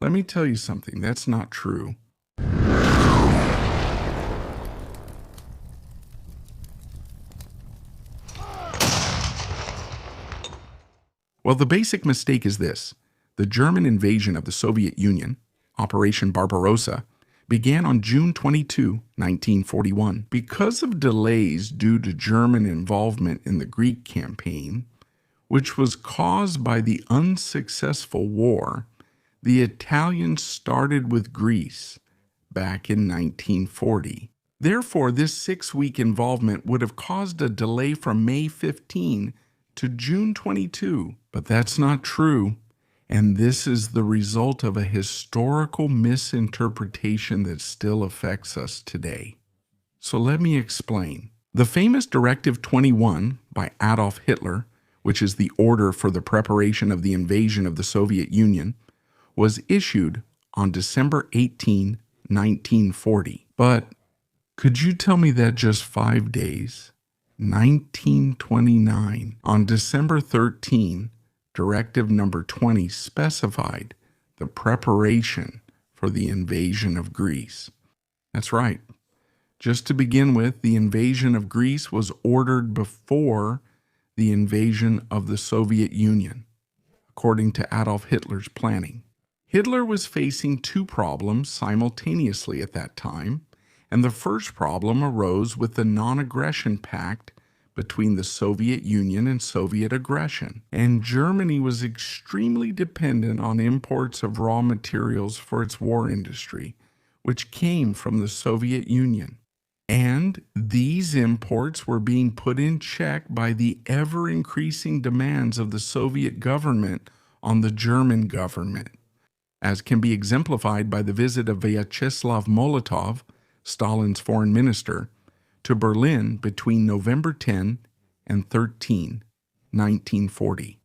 Let me tell you something, that's not true. Well, the basic mistake is this. The German invasion of the Soviet Union, Operation Barbarossa, began on June 22, 1941. Because of delays due to German involvement in the Greek campaign, which was caused by the unsuccessful war, the Italians started with Greece back in 1940. Therefore, this 6-week involvement would have caused a delay from May 15 to June 22. But that's not true, and this is the result of a historical misinterpretation that still affects us today. So let me explain. The famous Directive 21 by Adolf Hitler, which is the order for the preparation of the invasion of the Soviet Union, was issued on December 18, 1940. But could you tell me that just 5 days, 1929, on December 13, Directive number 20 specified the preparation for the invasion of Greece? That's right. Just to begin with, the invasion of Greece was ordered before the invasion of the Soviet Union, according to Adolf Hitler's planning. Hitler was facing two problems simultaneously at that time, and the first problem arose with the non-aggression pact between the Soviet Union and Soviet aggression, and Germany was extremely dependent on imports of raw materials for its war industry, which came from the Soviet Union. And these imports were being put in check by the ever-increasing demands of the Soviet government on the German government, as can be exemplified by the visit of Vyacheslav Molotov, Stalin's foreign minister, to Berlin between November 10 and 13, 1940.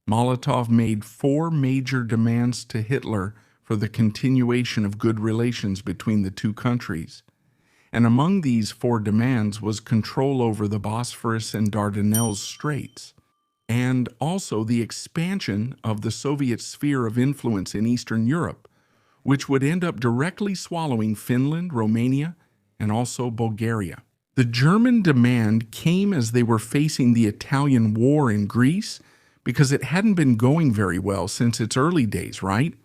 Molotov made 4 major demands to Hitler for the continuation of good relations between the two countries, and among these 4 demands was control over the Bosphorus and Dardanelles Straits, and also the expansion of the Soviet sphere of influence in Eastern Europe, which would end up directly swallowing Finland, Romania, and also Bulgaria. The German demand came as they were facing the Italian war in Greece because it hadn't been going very well since its early days, right?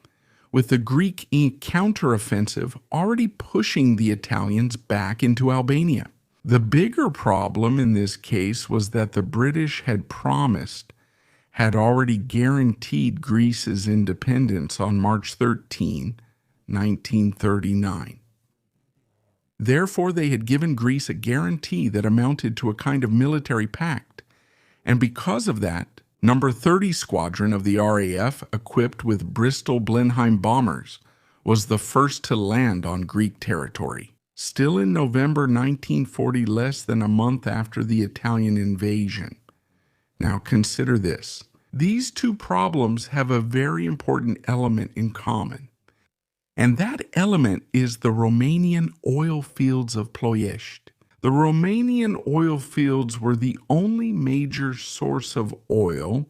With the Greek counteroffensive already pushing the Italians back into Albania. The bigger problem in this case was that the British had already guaranteed Greece's independence on March 13, 1939. Therefore, they had given Greece a guarantee that amounted to a kind of military pact, and because of that, No. 30 Squadron of the RAF, equipped with Bristol Blenheim bombers, was the first to land on Greek territory. Still in November 1940, less than a month after the Italian invasion. Now consider this. These two problems have a very important element in common. And that element is the Romanian oil fields of Ploiești. The Romanian oil fields were the only major source of oil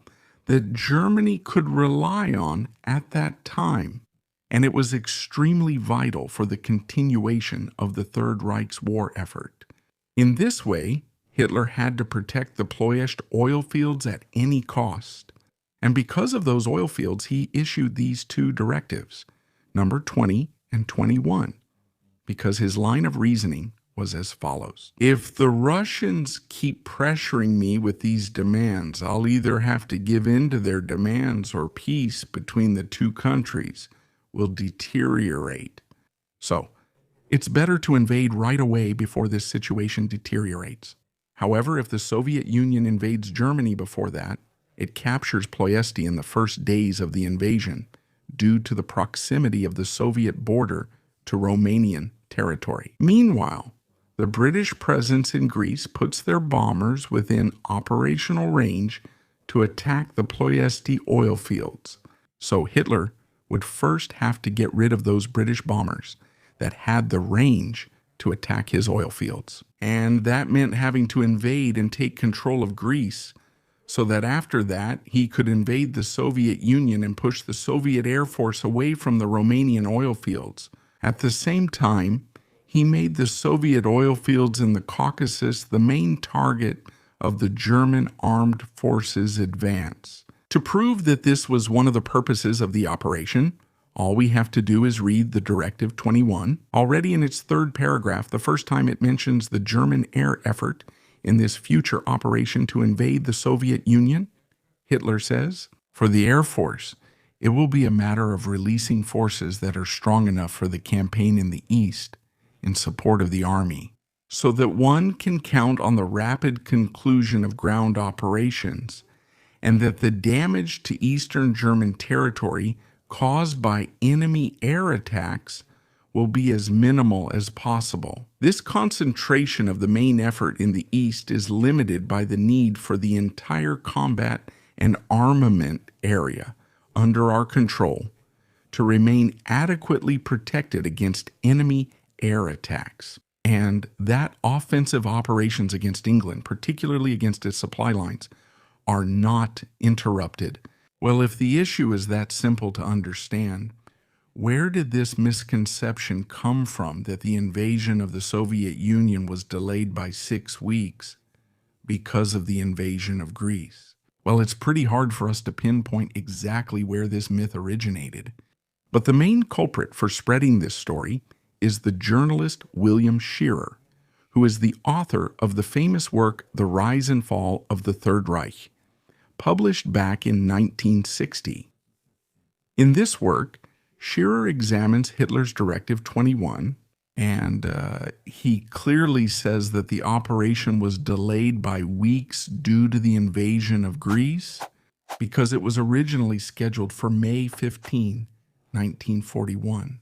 that Germany could rely on at that time, and it was extremely vital for the continuation of the Third Reich's war effort. In this way, Hitler had to protect the Ploiești oil fields at any cost, and because of those oil fields, he issued these 2 directives, number 20 and 21, because his line of reasoning was as follows. If the Russians keep pressuring me with these demands, I'll either have to give in to their demands or peace between the two countries will deteriorate. So, it's better to invade right away before this situation deteriorates. However, if the Soviet Union invades Germany before that, it captures Ploiești in the first days of the invasion, due to the proximity of the Soviet border to Romanian territory. Meanwhile, the British presence in Greece puts their bombers within operational range to attack the Ploiești oil fields. So Hitler would first have to get rid of those British bombers that had the range to attack his oil fields. And that meant having to invade and take control of Greece so that after that he could invade the Soviet Union and push the Soviet Air Force away from the Romanian oil fields. At the same time, he made the Soviet oil fields in the Caucasus the main target of the German armed forces advance. To prove that this was one of the purposes of the operation, all we have to do is read the Directive 21. Already in its third paragraph, the first time it mentions the German air effort in this future operation to invade the Soviet Union, Hitler says, for the Air Force, it will be a matter of releasing forces that are strong enough for the campaign in the East in support of the Army, so that one can count on the rapid conclusion of ground operations and that the damage to Eastern German territory caused by enemy air attacks will be as minimal as possible. This concentration of the main effort in the East is limited by the need for the entire combat and armament area under our control to remain adequately protected against enemy air attacks, and that offensive operations against England, particularly against its supply lines, are not interrupted. Well, if the issue is that simple to understand, where did this misconception come from that the invasion of the Soviet Union was delayed by 6 weeks because of the invasion of Greece? Well, it's pretty hard for us to pinpoint exactly where this myth originated. But the main culprit for spreading this story is the journalist William Scherer, who is the author of the famous work The Rise and Fall of the Third Reich, published back in 1960. In this work, Scherer examines Hitler's Directive 21, and he clearly says that the operation was delayed by weeks due to the invasion of Greece because it was originally scheduled for May 15, 1941.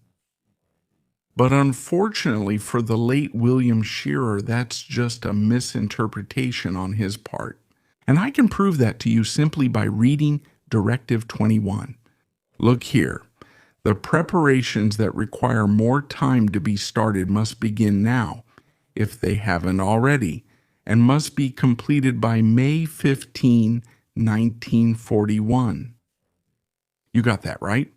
But unfortunately for the late William Scherer, that's just a misinterpretation on his part. And I can prove that to you simply by reading Directive 21. Look here. The preparations that require more time to be started must begin now, if they haven't already, and must be completed by May 15, 1941. You got that, right?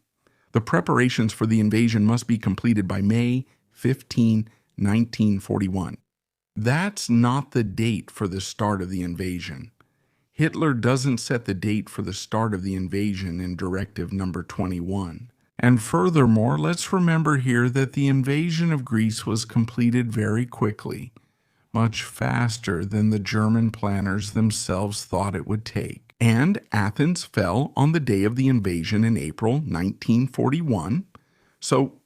The preparations for the invasion must be completed by May 15, 1941. That's not the date for the start of the invasion. Hitler doesn't set the date for the start of the invasion in Directive number 21. And furthermore, let's remember here that the invasion of Greece was completed very quickly, much faster than the German planners themselves thought it would take. And Athens fell on the day of the invasion in April 1941. So,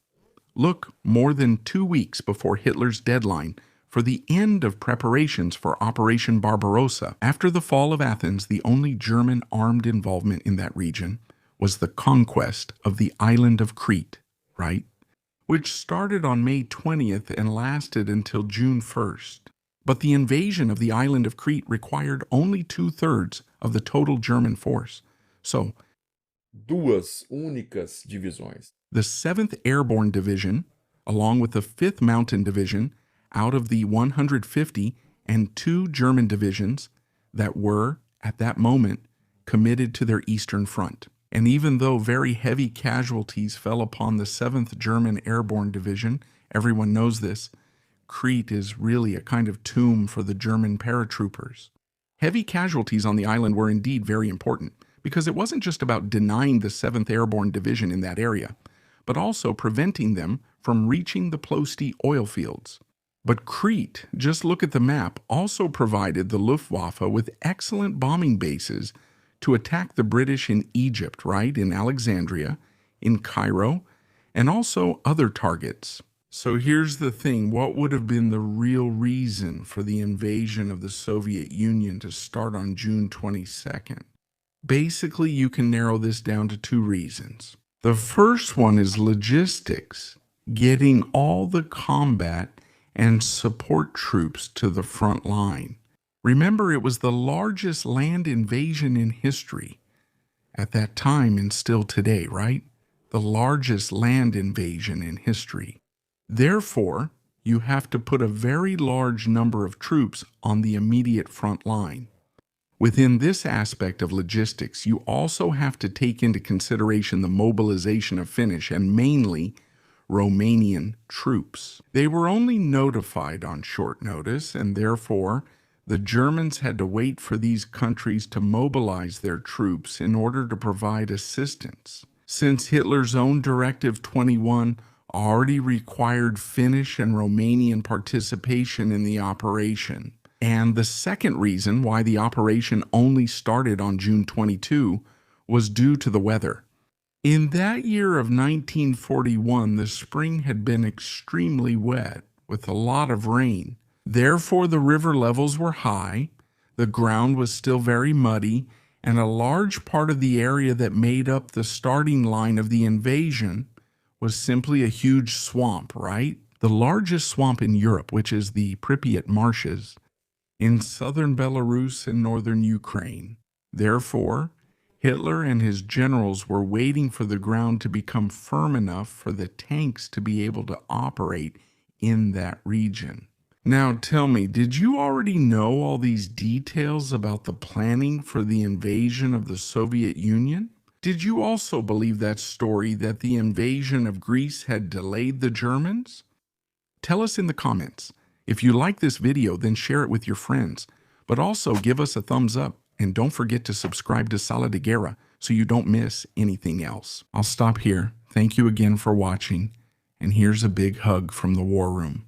look, more than 2 weeks before Hitler's deadline for the end of preparations for Operation Barbarossa. After the fall of Athens, the only German armed involvement in that region was the conquest of the island of Crete, right? Which started on May 20th and lasted until June 1st. But the invasion of the island of Crete required only 2/3 of the total German force. So, Duas únicas divisões. the 7th Airborne Division, along with the 5th Mountain Division, out of the 150 and 2 German divisions that were, at that moment, committed to their eastern front. And even though very heavy casualties fell upon the 7th German Airborne Division, everyone knows this, Crete is really a kind of tomb for the German paratroopers. Heavy casualties on the island were indeed very important, because it wasn't just about denying the 7th Airborne Division in that area, but also preventing them from reaching the Ploesti oil fields. But Crete, just look at the map, also provided the Luftwaffe with excellent bombing bases to attack the British in Egypt, right, in Alexandria, in Cairo, and also other targets. So here's the thing, what would have been the real reason for the invasion of the Soviet Union to start on June 22nd? Basically, you can narrow this down to 2 reasons. The first one is logistics, getting all the combat and support troops to the front line. Remember, it was the largest land invasion in history at that time and still today, right? The largest land invasion in history. Therefore, you have to put a very large number of troops on the immediate front line. Within this aspect of logistics, you also have to take into consideration the mobilization of Finnish and mainly Romanian troops. They were only notified on short notice, and therefore the Germans had to wait for these countries to mobilize their troops in order to provide assistance. Since Hitler's own Directive 21 already required Finnish and Romanian participation in the operation. And the second reason why the operation only started on June 22 was due to the weather. In that year of 1941, the spring had been extremely wet, with a lot of rain. Therefore, the river levels were high, the ground was still very muddy, and a large part of the area that made up the starting line of the invasion was simply a huge swamp, right? The largest swamp in Europe, which is the Pripyat marshes, in southern Belarus and northern Ukraine. Therefore, Hitler and his generals were waiting for the ground to become firm enough for the tanks to be able to operate in that region. Now tell me, did you already know all these details about the planning for the invasion of the Soviet Union? Did you also believe that story that the invasion of Greece had delayed the Germans? Tell us in the comments. If you like this video, then share it with your friends. But also give us a thumbs up. And don't forget to subscribe to Sala de Guerra so you don't miss anything else. I'll stop here. Thank you again for watching. And here's a big hug from the War Room.